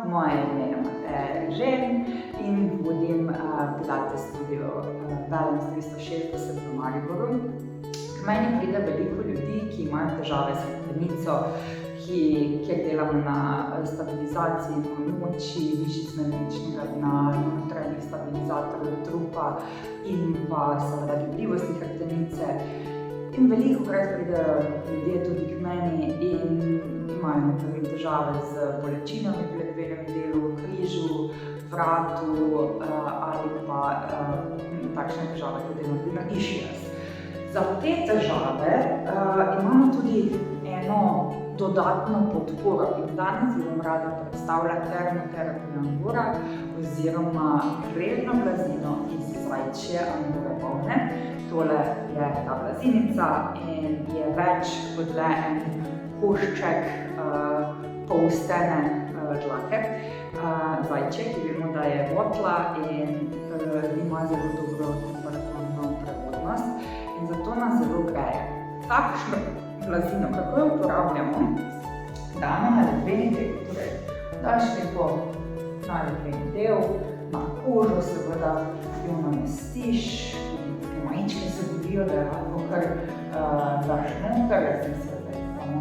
moje ime je Mateja Žen in vodim Pilates studio Balance 360 v Mariboru. K meni pride veliko ljudi, ki imajo težave s hrbtenico, kjer delamo na stabilizaciji moči, višjic medeničnega dna, notranjih stabilizatorjev trupa in pa seveda gibljivosti hrbtenice. In velikokrat pridejo ljudje tudi k meni in imajo nekaj težave z bolečinami v ledvenem delu, križu, vratu ali pa takšne težave, kot je na primer ischias. Za te težave imamo tudi eno dodatno podporo in danes ji bom rada predstavila termoterapijo angora oziroma grelno blazino iz zajčje angore volne. Tole je ta blazinica in je več kot le en košček polstene dlake. Zajčje, ki vemo, da je votla in ima zelo dobro temperaturno prevodnost in zato nas zelo greje. Takšno blazino, kako jo uporabljamo, damo na ledveni del, torej daš lepo na ledveni del, na kožo seveda jo namestiš, majčke se dobijo, da je lahko kar daš noter, zdaj se bomo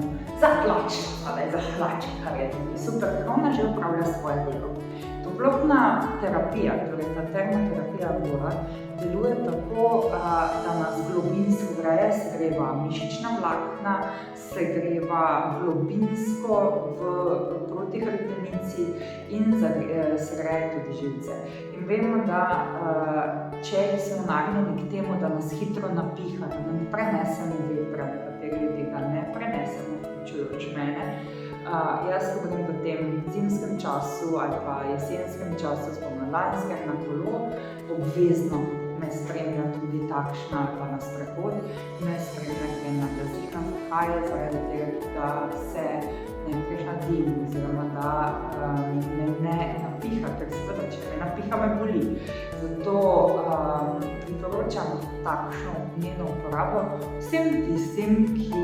zahlačiti, kar je tudi super, ker ona že upravlja svoje delo. Toplotna terapija, torej ta termoterapija angora, deluje tako, da nas globinsko greje, segreva mišična vlakna, segreva globinsko proti hrbtenici in segreje tudi živce. In vemo, da če se nagnemo k temu, da nas hitro napiha, da ne prenesemo vetra, nekateri ljudje ga ne prenesemo, vključujoč mene, jaz govorim v tem zimskem času ali pa jesenskem času, spomladanskem na kolo, obvezno me spremlja tudi takšna ali pa na sprehod, me spremlja grelna blazina. Zakaj je? Zaradi tega, da se ne prehladim oziroma da me ne napiha, ker seveda, če me napiha, me boli. Zato priporočam takšno njeno uporabo vsem tistim, ki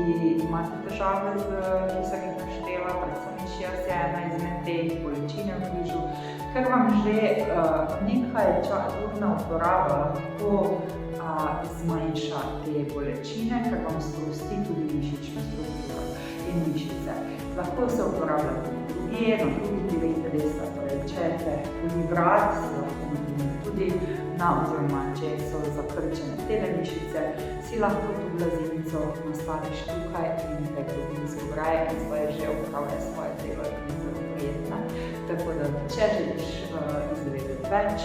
imate težave ki sem jih naštela, predvsem ischias je ena izmed teh, bolečine v križu, ker vam že nekaj urna uporaba lahko zmanjša te bolečine, ker vam sprosti tudi mišično strukturo in mišice. Lahko se uporablja tudi na drugih delih telesa, torej če te boli vrat, se lahko tudi oziroma če so zakrčene tele mišice, si lahko to blazinico nastaviš tukaj in te globinsko greje in zdaj že upravlja svoje delo in je zelo prijetna. Tako da, če želiš izvedeti več,